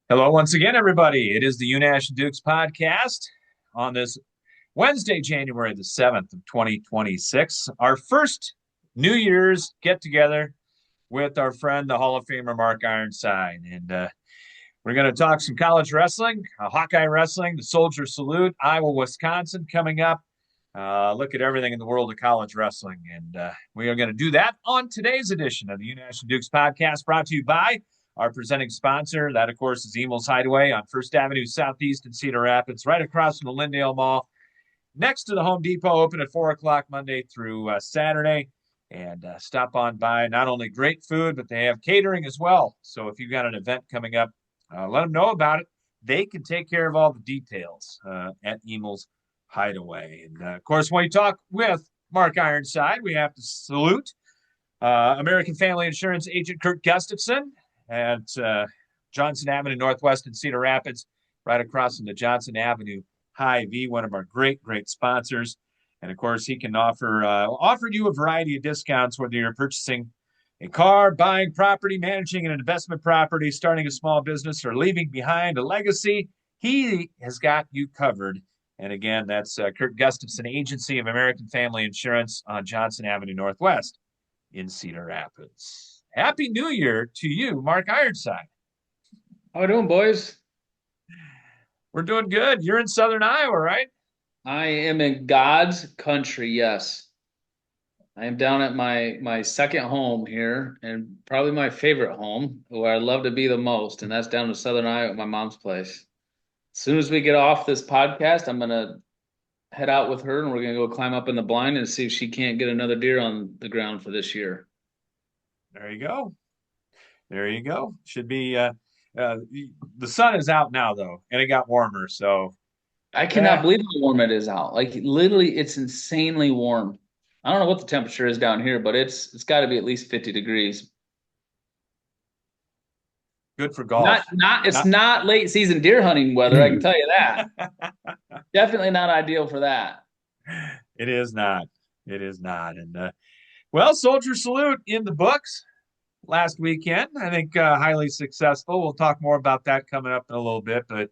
Hello, once again, everybody. It is the Unash Dukes podcast on this Wednesday, January the 7th of 2026. Our first New Year's get together with our friend, the Hall of Famer Mark Ironside. And we're going to talk some college wrestling, Hawkeye wrestling, the Soldier Salute, Iowa, Wisconsin coming up. Look at everything in the world of college wrestling. And we are going to do that on today's edition of the Unash Dukes podcast, brought to you by our presenting sponsor. That, of course, is Emil's Hideaway on First Avenue Southeast in Cedar Rapids, right across from the Lindale Mall, next to the Home Depot, open at 4 o'clock Monday through Saturday. And stop on by. Not only great food, but they have catering as well. So if you've got an event coming up, let them know about it. They can take care of all the details at Emil's Hideaway. And of course, when we talk with Mark Ironside, we have to salute American Family Insurance agent Kurt Gustafson at Johnson Avenue Northwest in Cedar Rapids, right across from the Johnson Avenue Hy-Vee, one of our great sponsors. And of course, he can offer you a variety of discounts, whether you're purchasing a car, buying property, managing an investment property, starting a small business, or leaving behind a legacy. He has got you covered. And again, that's Kurt Gustafson, Agency of American Family Insurance on Johnson Avenue Northwest in Cedar Rapids. Happy New Year to you, Mark Ironside. How we doing, boys? We're doing good. You're in Southern Iowa, right? I am in God's country, yes. I am down at my second home here and probably my favorite home where I love to be the most, and that's down in Southern Iowa at my mom's place. As soon as we get off this podcast, I'm gonna head out with her and we're gonna go climb up in the blind and see if she can't get another deer on the ground for this year. There you go. There you go. Should be uh, the sun is out now though, and it got warmer. So I eh, cannot believe how warm it is out. Like literally, it's insanely warm. I don't know what the temperature is down here, but it's got to be at least 50 degrees. good for Not golf. not it's Not not late season deer hunting weather, I can tell you that. Definitely not ideal for that. it is not. It is not. And well, Soldier Salute in the books last weekend. I think highly successful. We'll talk more about that coming up in a little bit. But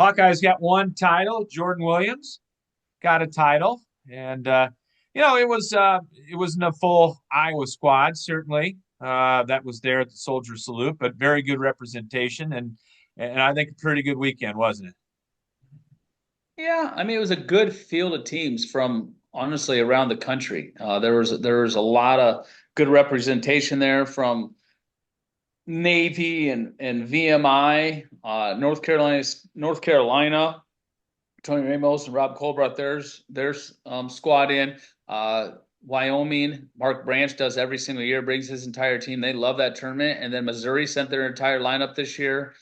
Hawkeyes got one title. Jordan Williams got a title, and it wasn't a full Iowa squad certainly that was there at the Soldier Salute, but very good representation, and I think a pretty good weekend, wasn't it? Yeah, I mean it was a good field of teams from honestly around the country. There was a lot of good representation there from Navy and VMI, North Carolina. Tony Ramos and Rob Cole brought theirs squad in. Wyoming, Mark Branch does every single year, brings his entire team. They love that tournament. And then Missouri sent their entire lineup this year.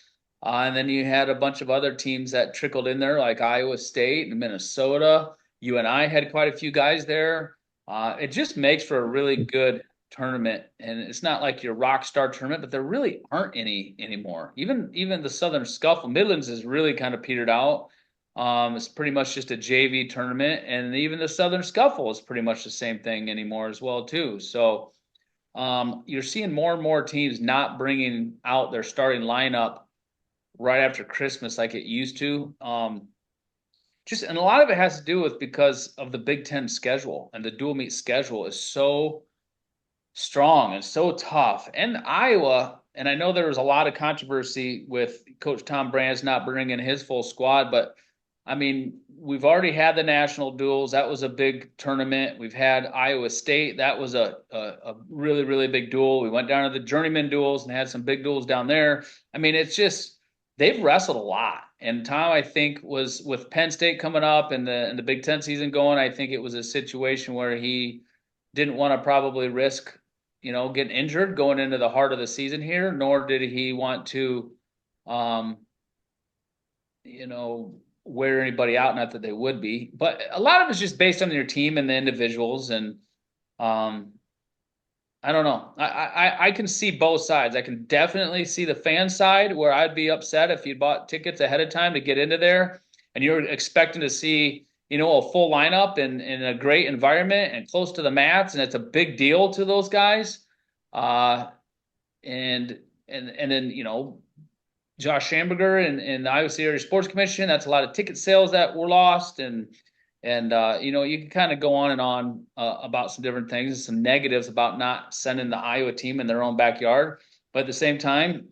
And then you had a bunch of other teams that trickled in there, like Iowa State and Minnesota. UNI had quite a few guys there. It just makes for a really good tournament, and it's not like your rock star tournament, but there really aren't any anymore. Even the Southern Scuffle, Midlands is really kind of petered out. It's pretty much just a JV tournament, and even the Southern Scuffle is pretty much the same thing anymore as well too. So you're seeing more and more teams not bringing out their starting lineup right after Christmas like it used to. Just and a lot of it has to do with because of the Big Ten schedule, and the dual meet schedule is so strong and so tough. And Iowa, and I know there was a lot of controversy with Coach Tom Brands not bringing his full squad, but I mean, we've already had the national duels. That was a big tournament. We've had Iowa State. That was a really, really big duel. We went down to the journeyman duels and had some big duels down there. I mean, it's just they've wrestled a lot. And Tom, I think, was with Penn State coming up and the Big Ten season going. I think it was a situation where he didn't want to probably risk, getting injured going into the heart of the season here, nor did he want to, um, wear anybody out. Not that they would be, but a lot of it's just based on your team and the individuals. And um, I don't know. I can see both sides. I can definitely see the fan side where I'd be upset if you bought tickets ahead of time to get into there and you're expecting to see, a full lineup in a great environment and close to the mats, and it's a big deal to those guys. Uh, and then Josh Schamberger and the Iowa City Area Sports Commission. That's a lot of ticket sales that were lost, and you know, you can kind of go on and on about some different things and some negatives about not sending the Iowa team in their own backyard. But at the same time,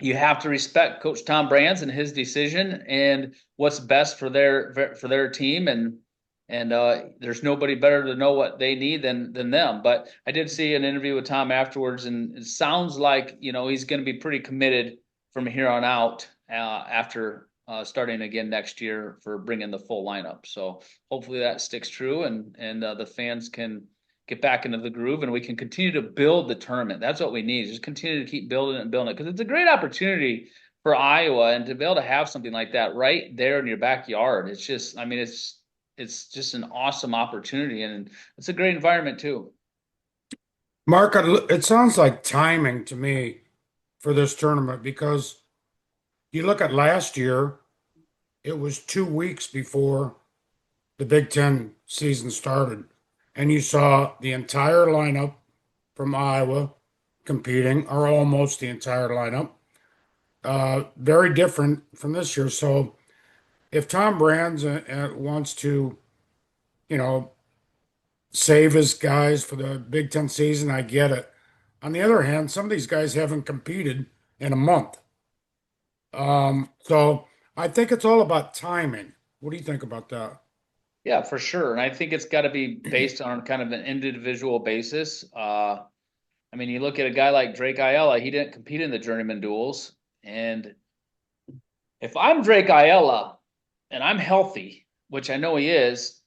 you have to respect Coach Tom Brands and his decision and what's best for their team. And there's nobody better to know what they need than them. But I did see an interview with Tom afterwards, and it sounds like, you know, he's going to be pretty committed from here on out after starting again next year for bringing the full lineup. So hopefully that sticks true, and the fans can get back into the groove, and we can continue to build the tournament. That's what we need. Just continue to keep building it and building it, because it's a great opportunity for Iowa, and to be able to have something like that right there in your backyard. It's just, I mean, it's just an awesome opportunity, and it's a great environment too. Mark, it sounds like timing to me for this tournament because you look at last year, it was 2 weeks before the Big Ten season started, and you saw the entire lineup from Iowa competing, or almost the entire lineup. Very different from this year. So if Tom Brands wants to, you know, save his guys for the Big Ten season, I get it. On the other hand, some of these guys haven't competed in a month. So I think it's all about timing. What do you think about that? Yeah, for sure. And I think it's got to be based on kind of an individual basis. I mean, you look at a guy like Drake Ayala, he didn't compete in the journeyman duels. And if I'm Drake Ayala and I'm healthy, which I know he is,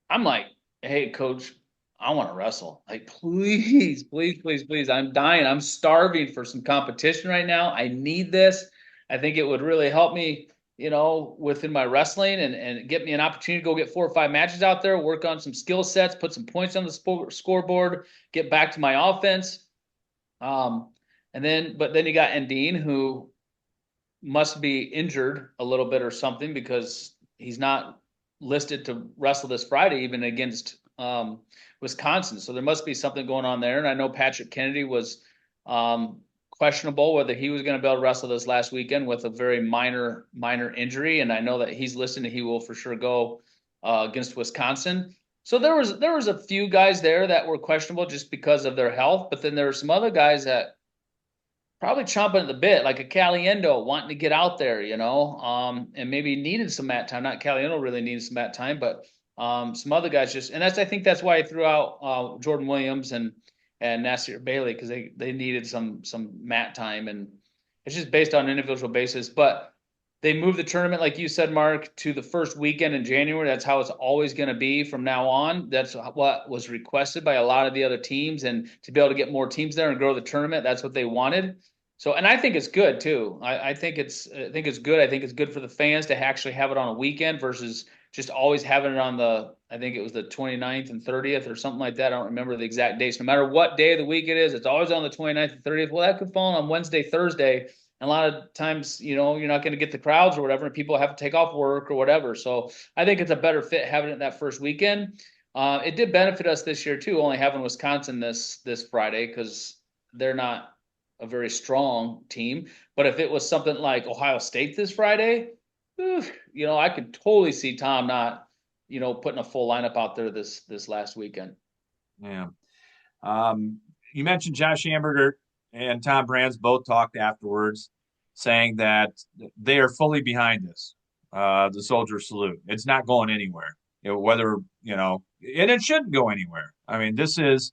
I'm like, hey, coach, I want to wrestle. Like, please, please, please, please. I'm dying. I'm starving for some competition right now. I need this. I think it would really help me, you know, within my wrestling, and get me an opportunity to go get 4 or 5 matches out there, work on some skill sets, put some points on the scoreboard, get back to my offense. But then you got Endine, who must be injured a little bit or something, because he's not listed to wrestle this Friday, even against Wisconsin. So there must be something going on there. And I know Patrick Kennedy was questionable whether he was going to be able to wrestle this last weekend with a very minor injury. And I know that he's listed and he will for sure go against Wisconsin. So there was a few guys there that were questionable just because of their health, but then there were some other guys that probably chomping at the bit, like a Caliendo wanting to get out there, you know, and maybe needed some mat time. Not Caliendo really needed some mat time, but some other guys just, and I think that's why I threw out Jordan Williams and Nasir Bailey, because they needed some mat time, and it's just based on an individual basis. But they moved the tournament, like you said, Mark, to the first weekend in January. That's how it's always going to be from now on. That's what was requested by a lot of the other teams, and to be able to get more teams there and grow the tournament, that's what they wanted. So, and I think it's good too. I think it's good. I think it's good for the fans to actually have it on a weekend versus just always having it on I think it was the 29th and 30th or something like that. I don't remember the exact dates. No matter what day of the week it is, it's always on the 29th and 30th. Well, that could fall on Wednesday, Thursday. And a lot of times, you know, you're not going to get the crowds or whatever, and people have to take off work or whatever. So I think it's a better fit having it that first weekend. It did benefit us this year too, only having Wisconsin this Friday, because they're not a very strong team. But if it was something like Ohio State this Friday, you know, I could totally see Tom not, you know, putting a full lineup out there this last weekend. Yeah. You mentioned Josh Amberger and Tom Brands both talked afterwards, saying that they are fully behind this, the soldier salute. It's not going anywhere. You know, whether, you know, and it shouldn't go anywhere. I mean, this is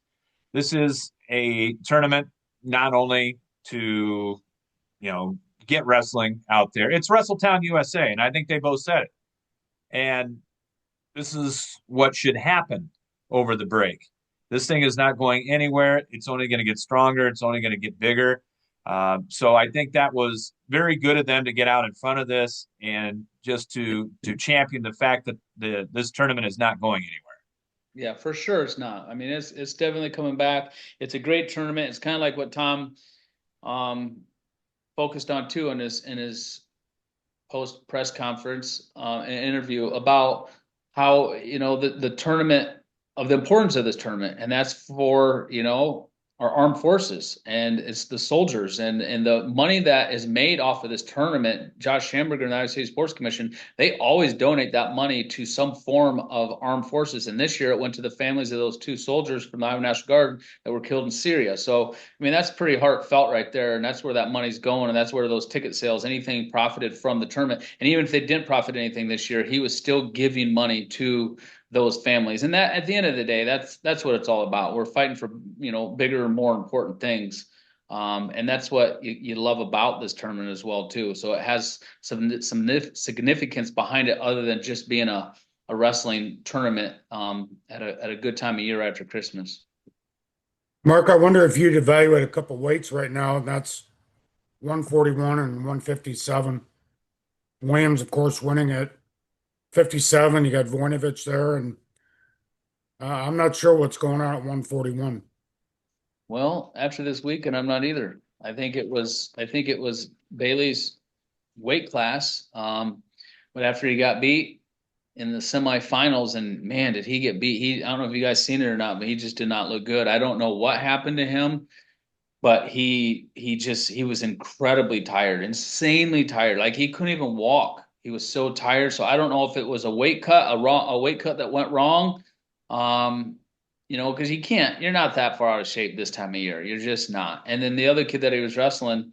a tournament not only to, you know, get wrestling out there. It's Wrestletown USA, and I think they both said it. And this is what should happen over the break. This thing is not going anywhere. It's only going to get stronger. It's only going to get bigger. So I think that was very good of them to get out in front of this and just to champion the fact that this tournament is not going anywhere. Yeah, for sure it's not. I mean, it's definitely coming back. It's a great tournament. It's kind of like what Tom focused on too in his post press conference and interview about how, you know, the tournament, of the importance of this tournament, and that's for, you know, our armed forces, and it's the soldiers, and the money that is made off of this tournament. Josh Schamberger and the United States Sports Commission, they always donate that money to some form of armed forces. And this year it went to the families of those 2 soldiers from the Iowa National Guard that were killed in Syria. So, I mean, that's pretty heartfelt right there. And that's where that money's going. And that's where those ticket sales, anything profited from the tournament. And even if they didn't profit anything this year, he was still giving money to those families. And that, at the end of the day, that's what it's all about. We're fighting for, bigger and more important things. And that's what you love about this tournament as well too. So it has some significance behind it, other than just being a wrestling tournament at a good time of year after Christmas. Mark, I wonder if you'd evaluate a couple weights right now, and that's 141 and 157. Williams, of course, winning at 57. You got Voinovich there, and I'm not sure what's going on at 141. Well, after this weekend, I'm not either. I think it was Bailey's weight class. But after he got beat in the semifinals, and man, did he get beat. I don't know if you guys seen it or not, but he just did not look good. I don't know what happened to him, but he was incredibly tired, insanely tired. Like he couldn't even walk. He was so tired. So I don't know if it was a weight cut, a weight cut that went wrong. Because you're not that far out of shape this time of year. You're just not. And then the other kid that he was wrestling,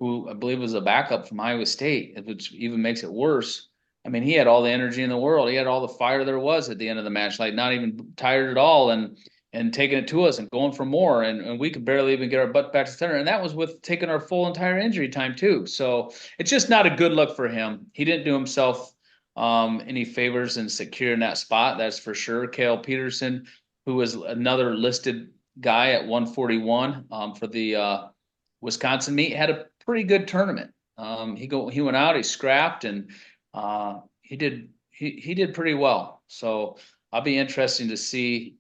who I believe was a backup from Iowa State, which even makes it worse. I mean, he had all the energy in the world. He had all the fire there was at the end of the match, like not even tired at all, and taking it to us and going for more. And we could barely even get our butt back to center. And that was with taking our full entire injury time too. So it's just not a good look for him. He didn't do himself any favors in securing that spot. That's for sure. Cale Peterson, who was another listed guy at 141 for the Wisconsin meet, had a pretty good tournament. He went out, he scrapped, and he did pretty well. So I'll be interested to see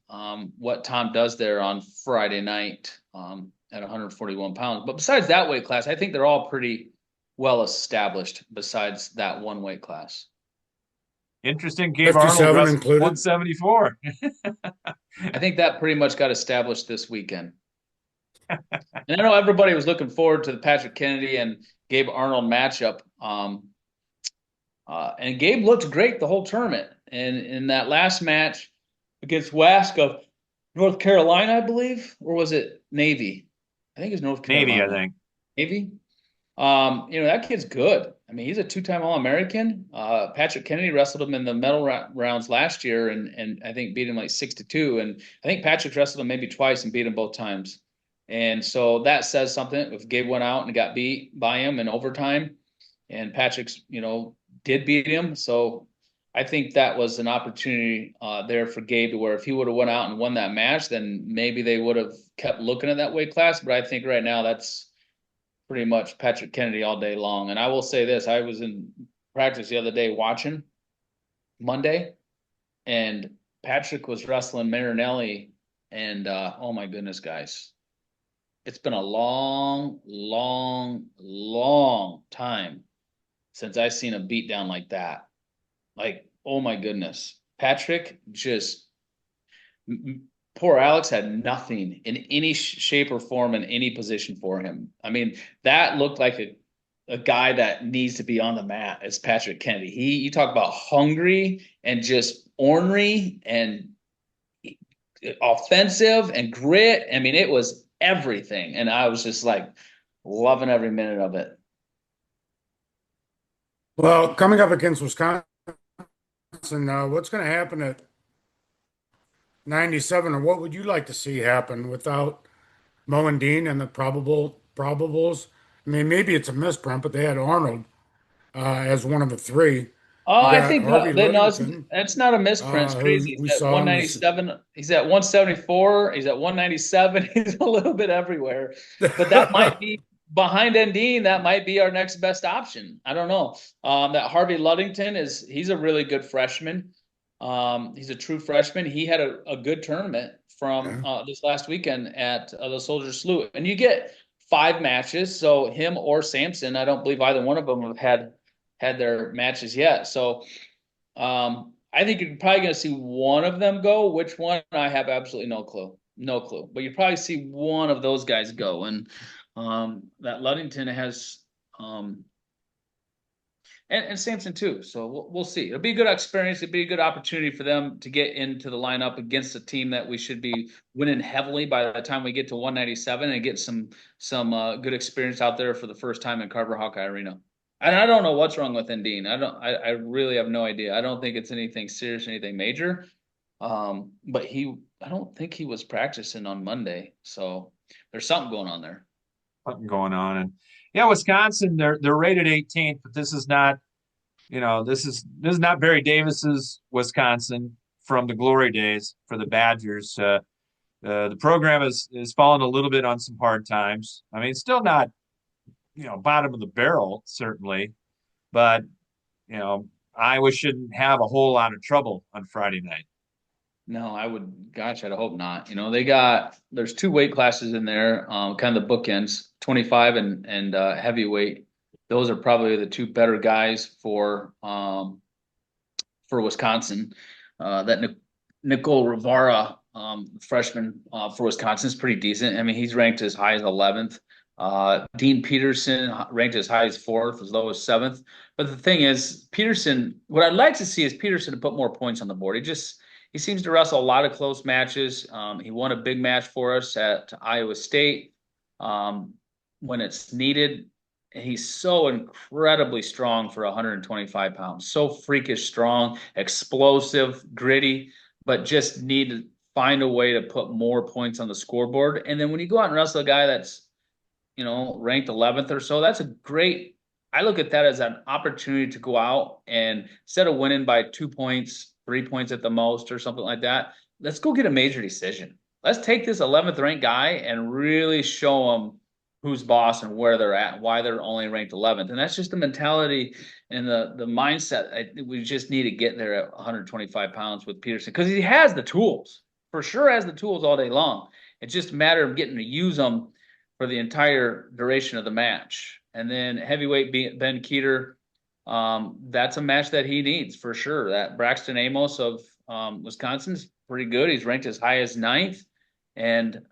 what Tom does there on Friday night at 141 pounds. But besides that weight class, I think they're all pretty well established besides that one weight class. Interesting. Gabe Arnold wrestled included 174. I think that pretty much got established this weekend. And I know everybody was looking forward to the Patrick Kennedy and Gabe Arnold matchup. And Gabe looked great the whole tournament. And in that last match against Wask of North Carolina, I believe, or was it Navy? I think it's North Carolina. Navy, I think. Navy. That kid's good. I mean, he's a 2-time All-American. Patrick Kennedy wrestled him in the medal rounds last year, and I think beat him like 6-2. And I think Patrick wrestled him maybe twice and beat him both times. And so that says something. If Gabe went out and got beat by him in overtime, and Patrick's, did beat him, so I think that was an opportunity there for Gabe, to where if he would have went out and won that match, then maybe they would have kept looking at that weight class. But I think right now that's pretty much Patrick Kennedy all day long. And I will say this: I was in practice the other day watching Monday, and Patrick was wrestling Marinelli, and oh my goodness, guys. It's been a long, long, long time since I've seen a beatdown like that. Like, oh my goodness. Patrick poor Alex had nothing in any shape or form in any position for him. I mean, that looked like a guy that needs to be on the mat as Patrick Kennedy. You talk about hungry and just ornery and offensive and grit. I mean, it was everything. And I was just like loving every minute of it. Well, coming up against Wisconsin, what's going to happen at 97, or what would you like to see happen without Mo and Dean and the probables? I mean, maybe it's a misprint, but they had Arnold as one of the 3. Oh, I think it's not a misprint. It's crazy. He's at 197. He's at 174. He's at 197. He's a little bit everywhere. But that might be behind Endine. That might be our next best option. I don't know. That Harvey Ludington he's a really good freshman. He's a true freshman. He had a good tournament from this last weekend at the Soldier Slough. And you get 5 matches. So him or Sampson, I don't believe either one of them have had their matches yet. So I think you're probably going to see one of them go. Which one? I have absolutely no clue. No clue. But you probably see one of those guys go. And that Ludington has and Samson too. So we'll see. It'll be a good experience. It'll be a good opportunity for them to get into the lineup against a team that we should be winning heavily by the time we get to 197 and get some good experience out there for the first time in Carver Hawkeye Arena. And I don't know what's wrong with Dean. I really have no idea. I don't think it's anything serious, anything major. But I don't think he was practicing on Monday. So there's something going on there. Something going on. And yeah, Wisconsin, they're rated 18th, but this is not, this is not Barry Davis's Wisconsin from the glory days for the Badgers. The program is fallen a little bit on some hard times. I mean, it's still not, bottom of the barrel, certainly, but Iowa shouldn't have a whole lot of trouble on Friday night. No, I'd hope not. There's two weight classes in there, kind of the bookends, 25 and heavyweight. Those are probably the two better guys for Wisconsin. That Nicole Rivera, freshman for Wisconsin, is pretty decent. I mean, he's ranked as high as 11th. Dean Peterson ranked as high as 4th, as low as 7th. But the thing is, Peterson, what I'd like to see is Peterson to put more points on the board. He seems to wrestle a lot of close matches. He won a big match for us at Iowa State when it's needed. He's so incredibly strong for 125 pounds. So freakish strong, explosive, gritty, but just need to find a way to put more points on the scoreboard. And then when you go out and wrestle a guy that's, ranked 11th or so, that's a great. I look at that as an opportunity to go out and instead of winning by 2 points, 3 points at the most or something like that, let's go get a major decision. Let's take this 11th ranked guy and really show him who's boss and where they're at, why they're only ranked 11th. And that's just the mentality and the mindset. We just need to get there at 125 pounds with Peterson because he has the tools, for sure has the tools all day long. It's just a matter of getting to use them for the entire duration of the match. And then heavyweight Ben Keeter, that's a match that he needs for sure. That Braxton Amos of Wisconsin's pretty good. He's ranked as high as 9th. And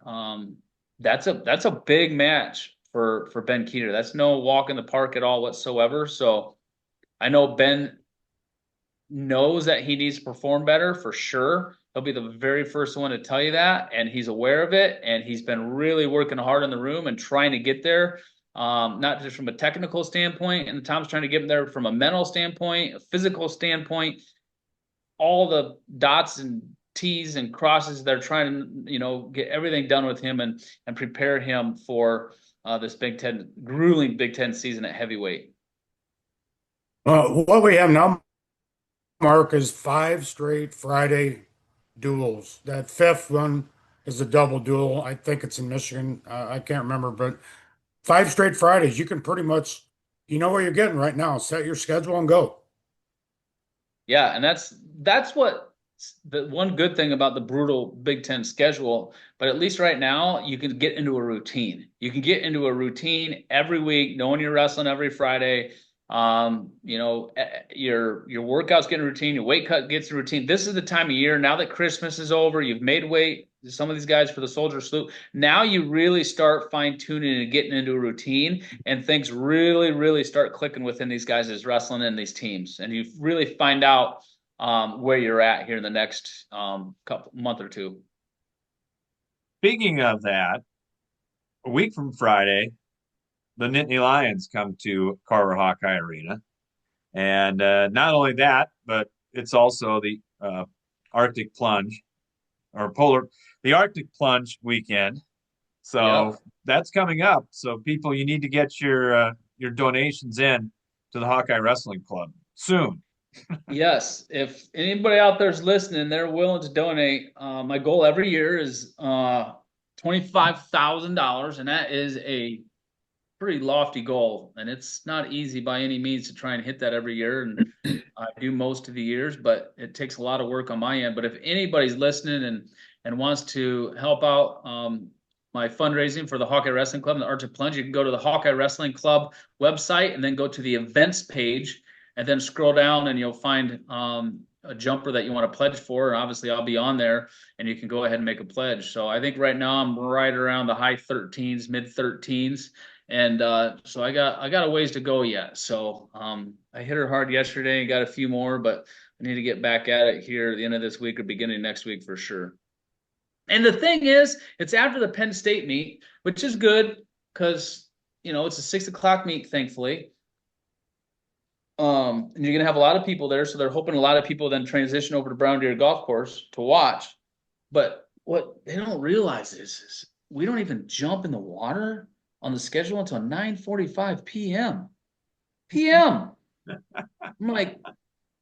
that's a big match for Ben Keeter. That's no walk in the park at all whatsoever. So I know Ben knows that he needs to perform better for sure. He'll be the very first one to tell you that, and he's aware of it, and he's been really working hard in the room and trying to get there, not just from a technical standpoint, and Tom's trying to get him there from a mental standpoint, a physical standpoint, all the dots and T's and crosses. They're trying to, get everything done with him and prepare him for this grueling Big Ten season at heavyweight. What we have now, Mark, is 5 straight Friday duels. That 5th one is a double duel. I think it's in Michigan. I can't remember, but 5 straight Fridays. You can pretty much, what you're getting right now. Set your schedule and go. Yeah, and that's what the one good thing about the brutal Big Ten schedule. But at least right now, you can get into a routine. You can get into a routine every week, knowing you're wrestling every Friday. Your workouts get a routine, your weight cut gets a routine. This is the time of year now that Christmas is over. You've made weight. Some of these guys for the Soldier Salute. Now you really start fine tuning and getting into a routine, and things really, really start clicking within these guys as wrestling in these teams, and you really find out where you're at here in the next month or two. Speaking of that, a week from Friday, the Nittany Lions come to Carver Hawkeye Arena. And not only that, but it's also the Arctic Plunge the Arctic Plunge weekend. So That's coming up. So people, you need to get your donations in to the Hawkeye Wrestling Club soon. Yes. If anybody out there is listening, they're willing to donate. My goal every year is $25,000, and that is a pretty lofty goal, and it's not easy by any means to try and hit that every year, and I do most of the years, but it takes a lot of work on my end. But if anybody's listening and wants to help out my fundraising for the Hawkeye Wrestling Club and the Arctic Plunge, you can go to the Hawkeye Wrestling Club website and then go to the events page and then scroll down, and you'll find a jumper that you want to pledge for, and obviously I'll be on there, and you can go ahead and make a pledge. So I think right now I'm right around the high 13s, mid 13s, and so I got a ways to go yet. So I hit her hard yesterday and got a few more, but I need to get back at it here at the end of this week or beginning next week for sure. And the thing is, it's after the Penn State meet, which is good because it's a 6 o'clock meet, thankfully. And you're gonna have a lot of people there, so they're hoping a lot of people then transition over to Brown Deer Golf Course to watch. But what they don't realize is we don't even jump in the water on the schedule until 9:45 p.m. I'm like,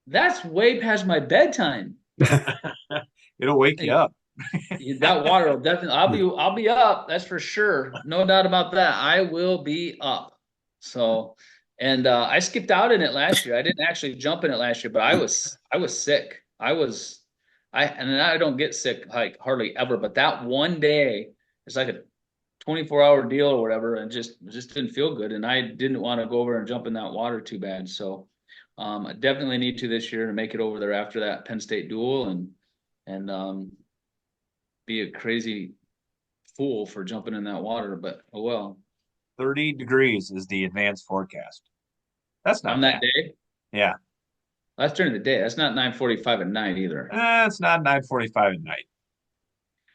that's way past my bedtime. It'll wake you up. That water will definitely. I'll be up. That's for sure. No doubt about that. I will be up. So, and I skipped out in it last year. I didn't actually jump in it last year, but I was sick. And I don't get sick like hardly ever. But that one day, it's like a 24-hour deal or whatever, and just didn't feel good. And I didn't want to go over and jump in that water too bad. So, I definitely need to this year to make it over there after that Penn State duel and be a crazy fool for jumping in that water, but oh well. 30 degrees is the advanced forecast. That's not On bad. that day, Yeah. that's during the day. That's not 9:45 at night either. It's not 9:45 at night.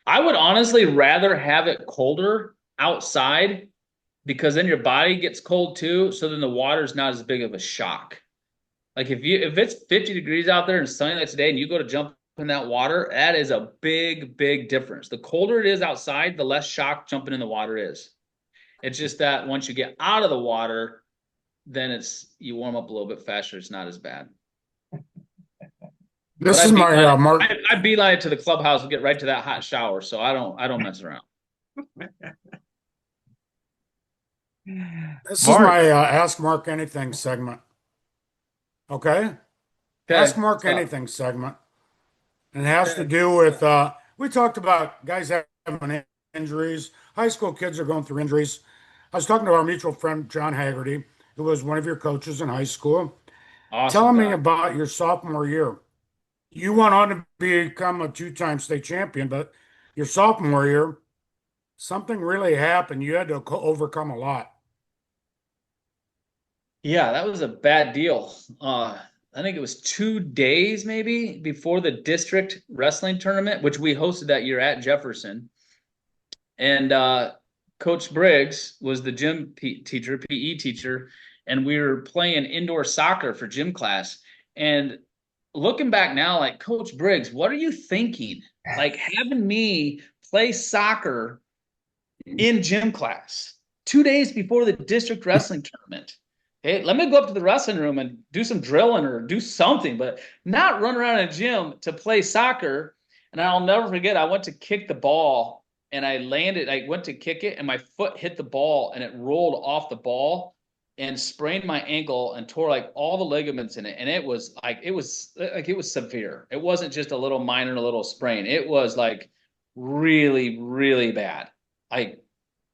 I would honestly rather have it colder outside because then your body gets cold too. So then the water's not as big of a shock. Like if it's 50 degrees out there and sunny like today and you go to jump in that water, that is a big, big difference. The colder it is outside, the less shock jumping in the water is. It's just that once you get out of the water, then you warm up a little bit faster. It's not as bad. This is my Mark. I beeline it to the clubhouse and get right to that hot shower, so I don't mess around. This is my Ask Mark Anything segment. Okay? Ask Mark Anything segment. And it has to do with we talked about guys having injuries. High school kids are going through injuries. I was talking to our mutual friend John Haggerty, who was one of your coaches in high school. Awesome, Telling me about your sophomore year. You went on to become a two-time state champion, but your sophomore year, something really happened. You had to overcome a lot. Yeah, that was a bad deal. I think it was 2 days maybe before the district wrestling tournament, which we hosted that year at Jefferson. And Coach Briggs was the gym teacher, PE teacher, and we were playing indoor soccer for gym class. And looking back now, like, Coach Briggs, what are you thinking? Like, having me play soccer in gym class 2 days before the district wrestling tournament. Hey, let me go up to the wrestling room and do some drilling or do something, but not run around a gym to play soccer. And I'll never forget, I went to kick the ball and I landed. I went to kick it and my foot hit the ball and it rolled off the ball and sprained my ankle and tore like all the ligaments in it. And it was severe. It wasn't just a little minor, a little sprain. It was like really, really bad. Like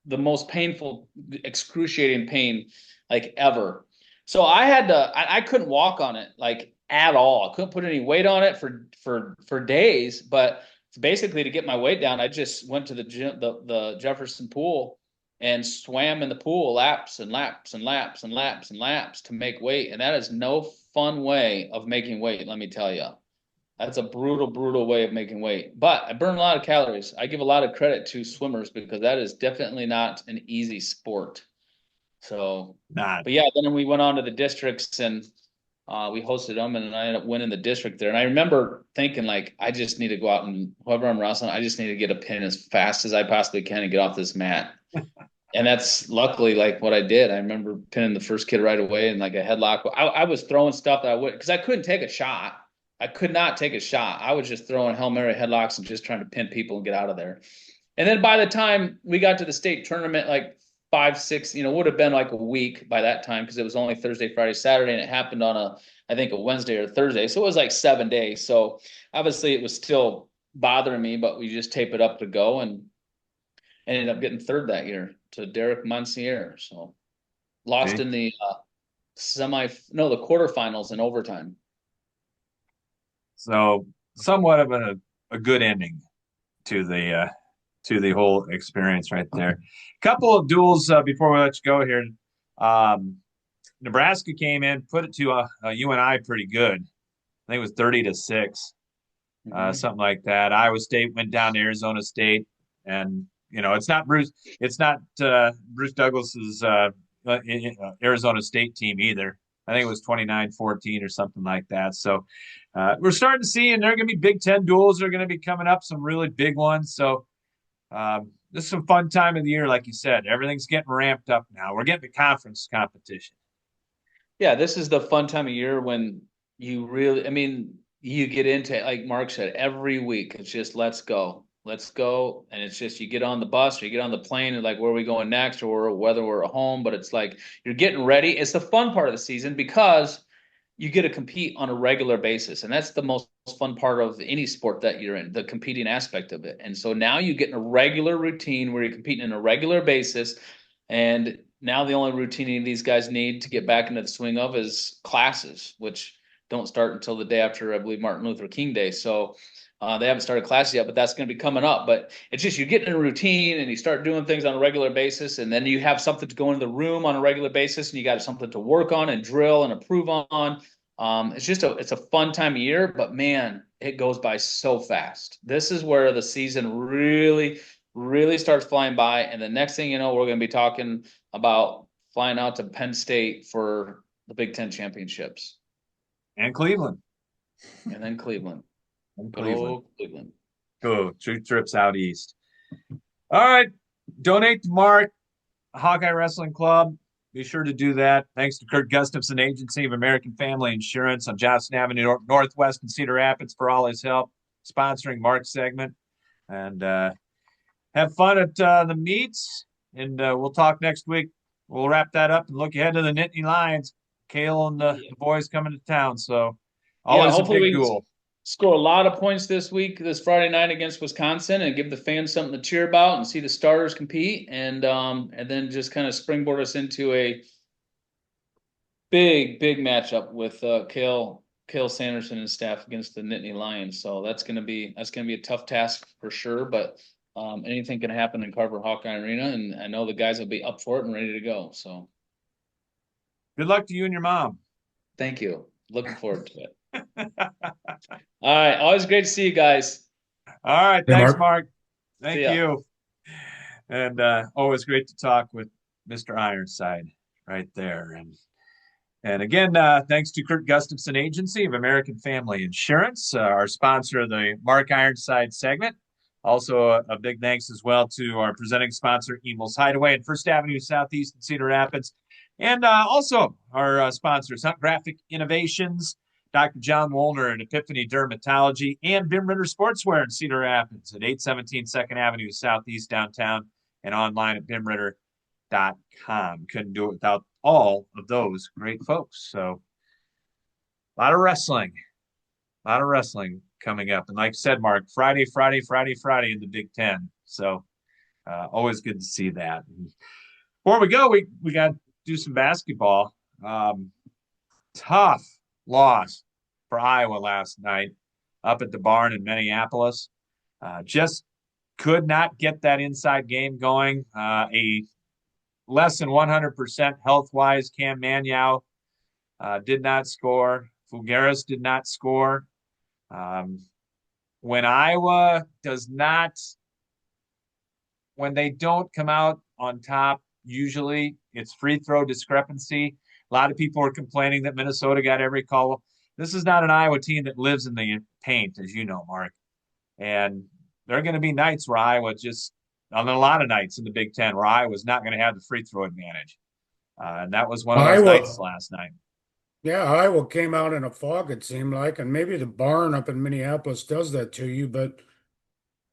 the most painful, excruciating pain like ever. So I couldn't walk on it like at all. I couldn't put any weight on it for days, but basically to get my weight down, I just went to the Jefferson pool and swam in the pool laps and laps and laps and laps and laps to make weight. And that is no fun way of making weight, let me tell you. That's a brutal, brutal way of making weight. But I burn a lot of calories. I give a lot of credit to swimmers because that is definitely not an easy sport. So, but yeah, then we went on to the districts and we hosted them and I ended up winning the district there. And I remember thinking, like, I just need to go out and whoever I'm wrestling, I just need to get a pin as fast as I possibly can and get off this mat. And that's luckily like what I did. I remember pinning the first kid right away and like a headlock. I was throwing stuff that I would, because I couldn't take a shot. I could not take a shot. I was just throwing Hail Mary headlocks and just trying to pin people and get out of there. And then by the time we got to the state tournament, like 5, 6, would have been like a week by that time because it was only Thursday, Friday, Saturday, and it happened on I think a Wednesday or Thursday. So it was like 7 days. So obviously it was still bothering me, but we just taped it up to go and ended up getting third that year to Derek Monsier. So lost in the the quarterfinals in overtime. So somewhat of a good ending to the whole experience right there. Couple of duels before we let you go here. Um, Nebraska came in, put it to UNI pretty good. I think it was 30-6, something like that. Iowa State went down to Arizona State, and it's not Bruce Douglas's Arizona State team either. I think it was 29-14 or something like that. So we're starting to see, and there are going to be Big Ten duels that are going to be coming up, some really big ones. So this is a fun time of the year, like you said. Everything's getting ramped up now. We're getting to conference competition. Yeah, this is the fun time of year when you really, you get into, like Mark said, every week it's just let's go. Let's go. And it's just you get on the bus or you get on the plane and like where are we going next or whether we're at home, but it's like you're getting ready. It's the fun part of the season because you get to compete on a regular basis. And that's the most fun part of any sport that you're in, the competing aspect of it. And so now you get in a regular routine where you're competing on a regular basis. And now the only routine these guys need to get back into the swing of is classes, which don't start until the day after, I believe, Martin Luther King Day. So they haven't started classes yet, but that's going to be coming up. But it's just you get in a routine and you start doing things on a regular basis, and then you have something to go into the room on a regular basis, and you got something to work on and drill and improve on. It's a fun time of year, but man, it goes by so fast. This is where the season really starts flying by, and the next thing you know, we're going to be talking about flying out to Penn State for the Big Ten championships, And Cleveland. and then Cleveland. And Cleveland. Cool. 2 trips out east. All right. Donate to Mark, Hawkeye Wrestling Club. Be sure to do that. Thanks to Kurt Gustafson Agency of American Family Insurance on Johnson Avenue Northwest in Cedar Rapids for all his help sponsoring Mark's segment. And have fun at the meets. And we'll talk next week. We'll wrap that up and look ahead to the Nittany Lions. Kale and the boys coming to town. So always a big duel. Score a lot of points this Friday night against Wisconsin, and give the fans something to cheer about and see the starters compete, and then just kind of springboard us into a big matchup with Cale Sanderson and staff against the Nittany Lions. So that's gonna be a tough task for sure, but anything can happen in Carver Hawkeye Arena, and I know the guys will be up for it and ready to go. So good luck to you and your mom. Thank you. Looking forward to it. All right. Always great to see you guys. All right. Hey, thanks, Mark. Mark. Thank you. And always great to talk with Mr. Ironside right there. And again, thanks to Kurt Gustafson Agency of American Family Insurance, our sponsor of the Mark Ironside segment. Also, a big thanks as well to our presenting sponsor, Emel's Hideaway and First Avenue Southeast in Cedar Rapids. And also our sponsors, Hunt Graphic Innovations, Dr. John Woolner and Epiphany Dermatology, and Bim Ritter Sportswear in Cedar Rapids at 817 2nd Avenue Southeast downtown, and online at bimritter.com. Couldn't do it without all of those great folks. So a lot of wrestling coming up. And like I said, Mark, Friday in the Big Ten. So always good to see that. And before we go, we got to do some basketball. Tough loss for Iowa last night up at the barn in Minneapolis. Just could not get that inside game going. A less than 100% health-wise Cam Manyow did not score. Fulgaris did not score. When Iowa when they don't come out on top, usually it's free throw discrepancy. A lot of people are complaining that Minnesota got every call. This is not an Iowa team that lives in the paint, as you know, Mark. And there are going to be nights where Iowa on a lot of nights in the Big Ten, where Iowa's not going to have the free throw advantage. And that was one of those nights last night. Yeah, Iowa came out in a fog, it seemed like, and maybe the barn up in Minneapolis does that to you, but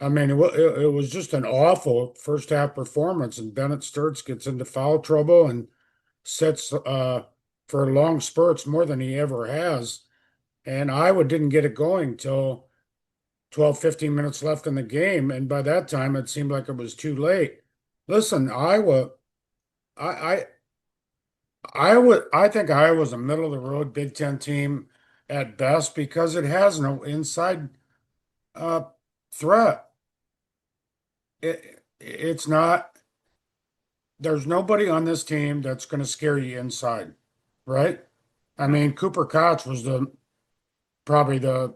I mean, it was just an awful first half performance, and Bennett Sturts gets into foul trouble and sets for long spurts more than he ever has. And Iowa didn't get it going till 12, 15 minutes left in the game. And by that time, it seemed like it was too late. Listen, Iowa, I think Iowa's a middle of the road Big Ten team. at best because it has no inside uh, threat. It's not, there's nobody on this team that's going to scare you inside, right? I No. mean, Cooper Koch was probably the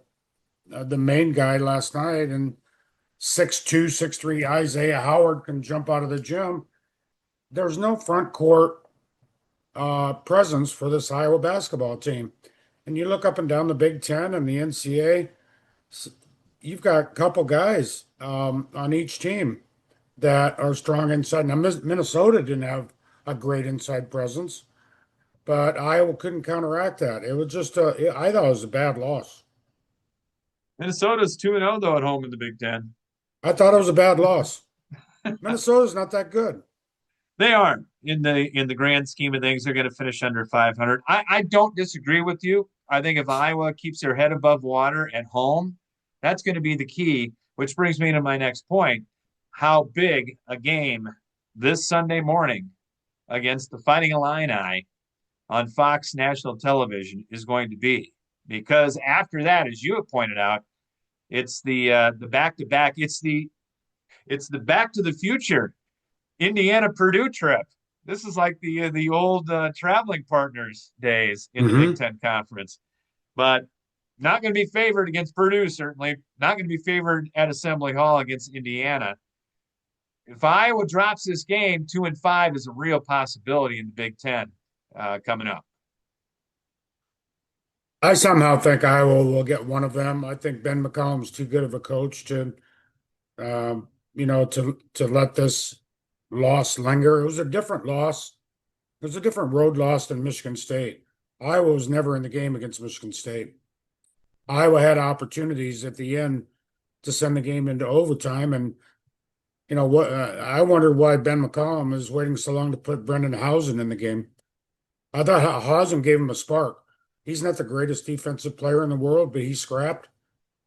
main guy last night, and 6'2", 6'3" Isaiah Howard can jump out of the gym. There's no front court presence for this Iowa basketball team. And you look up and down the Big Ten and the NCAA, you've got a couple guys on each team that are strong inside. Now, Minnesota didn't have a great inside presence, but Iowa couldn't counteract that. It was just I thought it was a bad loss. Minnesota's 2-0 though at home in the Big Ten. I thought it was a bad loss. Minnesota's not that good. They aren't in the grand scheme of things. They're going to finish under 500. I don't disagree with you. I think if Iowa keeps their head above water at home, that's going to be the key. Which brings me to my next point: how big a game this Sunday morning against the Fighting Illini on Fox National Television is going to be. Because after that, as you have pointed out, it's the back to back. It's the Back to the Future Indiana Purdue trip. This is like the old traveling partners days in the Big Ten Conference, but not going to be favored against Purdue. Certainly not going to be favored at Assembly Hall against Indiana. If Iowa drops this game, 2-5 is a real possibility in the Big Ten coming up. I somehow think Iowa will get one of them. I think Ben McCollum's too good of a coach to let this loss linger. It was a different loss. It was a different road loss than Michigan State. Iowa was never in the game against Michigan State. Iowa had opportunities at the end to send the game into overtime, and what? I wonder why Ben McCollum is waiting so long to put Brendan Hausen in the game. I thought Hausen gave him a spark. He's not the greatest defensive player in the world, but he scrapped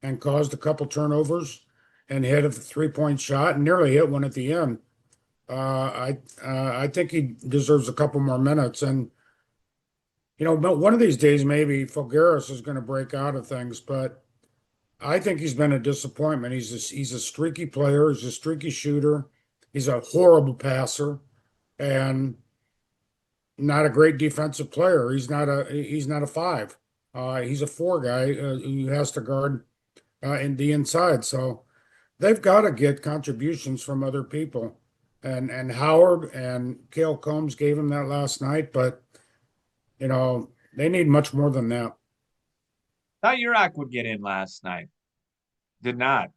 and caused a couple turnovers and hit a 3-point shot and nearly hit one at the end. I think he deserves a couple more minutes, and but one of these days maybe Fulgaris is going to break out of things. But I think he's been a disappointment. He's a streaky player. He's a streaky shooter. He's a horrible passer, and not a great defensive player. He's not a five. He's a four guy who has to guard in the inside. So they've got to get contributions from other people. And Howard and Cale Combs gave him that last night, but they need much more than that. Thought Urach would get in last night. Did not.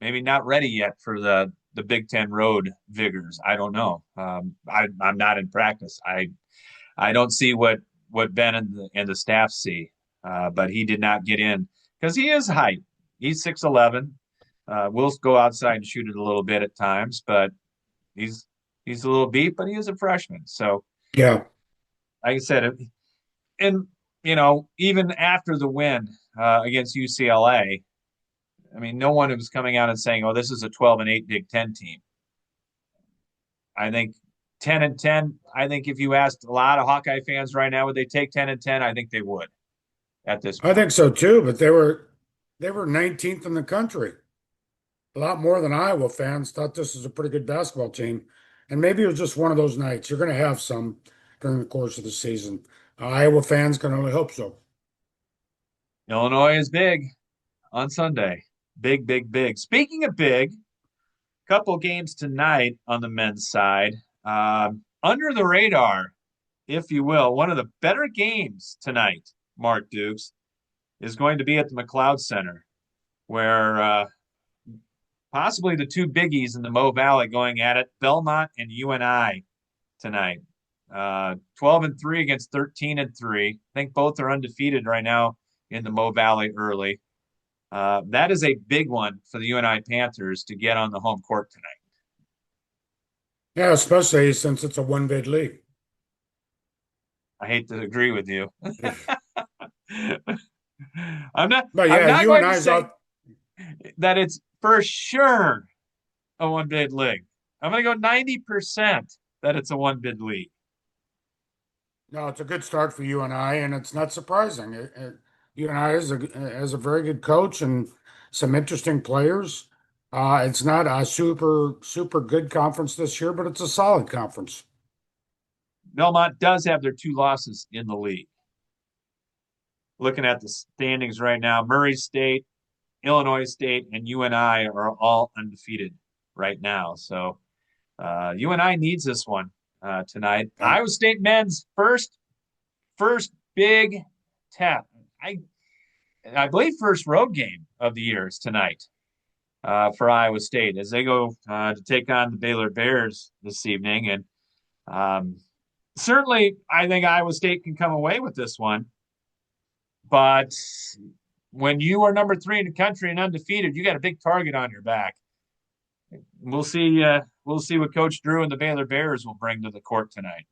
Maybe not ready yet for the Big Ten road vigors. I don't know. I'm not in practice. I don't see what Ben and the staff see, but he did not get in because he is height. He's 6'11". Will go outside and shoot it a little bit at times, but he's a little beat, but he is a freshman. So yeah, like I said, and even after the win against UCLA, I mean, no one was coming out and saying, "Oh, this is a 12-8 Big Ten team." I think 10-10. I think if you asked a lot of Hawkeye fans right now, would they take 10-10? I think they would at this point. I think so too. But they were 19th in the country. A lot more than Iowa fans thought this was a pretty good basketball team. And maybe it was just one of those nights. You're going to have some during the course of the season. Iowa fans can only hope so. Illinois is big on Sunday. Big, big, big. Speaking of big, couple games tonight on the men's side. Under the radar, if you will, one of the better games tonight, Mark Dukes, is going to be at the McLeod Center, where possibly the two biggies in the Mo Valley going at it, Belmont and UNI tonight. 12-3 against 13-3. I think both are undefeated right now in the Mo Valley early. That is a big one for the UNI Panthers to get on the home court tonight. Yeah, especially since it's a one-bid league. I hate to agree with you. I'm not. But yeah, I'm not going to UNI's say out. that it's for sure a one-bid league. I'm going to go 90% that it's a one-bid league. No, it's a good start for UNI, and it's not surprising. UNI has a very good coach and some interesting players. It's not a super good conference this year, but it's a solid conference. Belmont does have their 2 losses in the league. Looking at the standings right now, Murray State, Illinois State, and UNI are all undefeated right now. So UNI needs this one tonight. Yeah. Iowa State men's first big test. I believe first road game of the year is tonight for Iowa State as they go to take on the Baylor Bears this evening. And certainly, I think Iowa State can come away with this one. But when you are number 3 in the country and undefeated, you got a big target on your back. We'll see. We'll see what Coach Drew and the Baylor Bears will bring to the court tonight.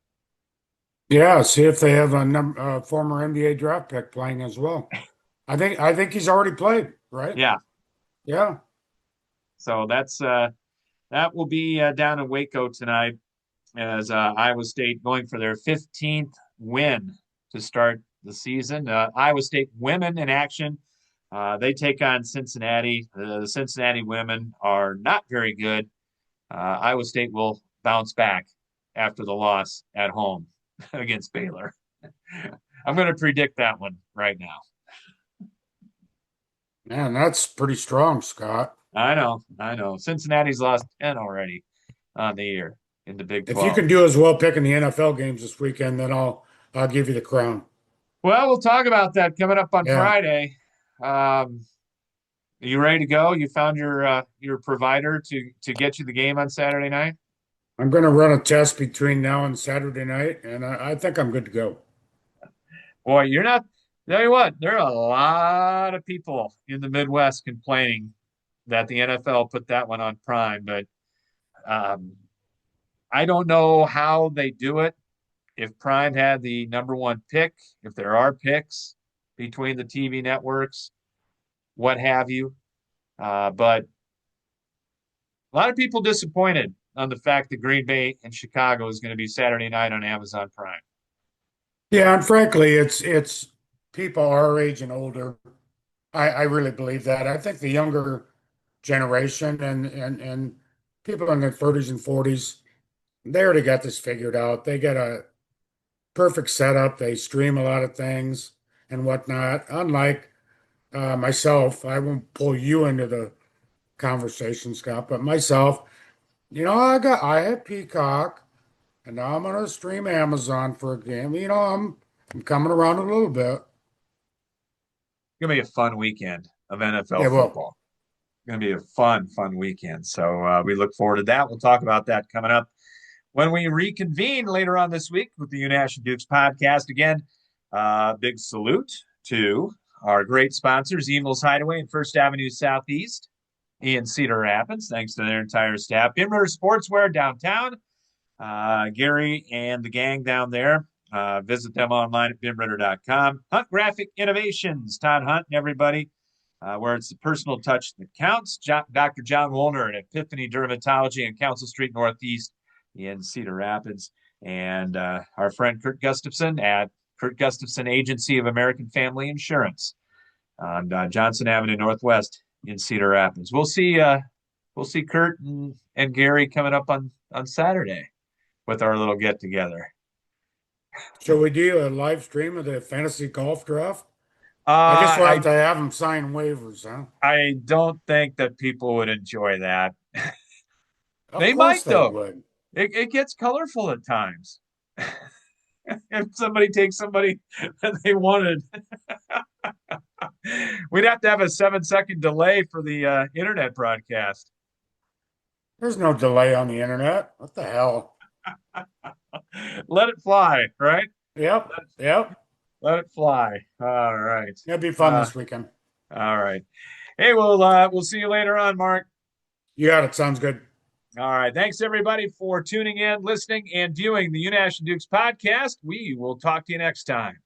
Yeah, see if they have a former NBA draft pick playing as well. I think he's already played, right? Yeah. Yeah. So that will be down in Waco tonight as Iowa State going for their 15th win to start the season. Iowa State women in action. They take on Cincinnati. The Cincinnati women are not very good. Iowa State will bounce back after the loss at home against Baylor. I'm going to predict that one right now. Man, that's pretty strong, Scott. I know. Cincinnati's lost 10 already on the year in the Big 12. If you can do as well picking the NFL games this weekend, then I'll give you the crown. Well, we'll talk about that coming up on Yeah. Friday. Are you ready to go? You found your provider to get you the game on Saturday night? I'm going to run a test between now and Saturday night, and I think I'm good to go. Boy, you're not. Tell you what, there are a lot of people in the Midwest complaining that the NFL put that one on Prime, but I don't know how they do it. If Prime had the number 1 pick, if there are picks between the TV networks, what have you. But a lot of people disappointed on the fact that Green Bay and Chicago is going to be Saturday night on Amazon Prime. Yeah, and frankly, it's people our age and older. I really believe that. I think the younger generation and people in their 30s and 40s, they already got this figured out. They get a perfect setup. They stream a lot of things and whatnot. Unlike myself, I won't pull you into the conversation, Scott, but myself, I have Peacock, and now I'm gonna stream Amazon for a game. I'm coming around a little bit. It's going to be a fun weekend of NFL Yeah, well, football. It's going to be a fun weekend. So we look forward to that. We'll talk about that coming up when we reconvene later on this week with the Unash Dukes podcast. Again, big salute to our great sponsors, Evil's Hideaway and First Avenue Southeast in Cedar Rapids. Thanks to their entire staff. Bimmer Sportswear downtown. Gary and the gang down there. Visit them online at bimritter.com. Hunt Graphic Innovations, Todd Hunt and everybody, where it's the personal touch that counts. Dr. John Woolner at Epiphany Dermatology on Council Street Northeast in Cedar Rapids. And our friend Kurt Gustafson at Kurt Gustafson Agency of American Family Insurance on Johnson Avenue Northwest in Cedar Rapids. We'll see Kurt and Gary coming up on Saturday with our little get together. shall we do a live stream of the fantasy golf draft? I guess we'll have to have them sign waivers, huh? I don't think that people would enjoy that. Of might, course they though. would. It gets colorful at times. If somebody takes somebody that they wanted, we'd have to have a 7-second delay for the internet broadcast. There's no delay on the internet. What the hell? Let it fly, right? Yep. Let it fly. All right. It'll be fun this weekend. All right. Hey, we'll see you later on, Mark. You got it. Sounds good. All right. Thanks, everybody, for tuning in, listening, and viewing the Unash and Dukes podcast. We will talk to you next time.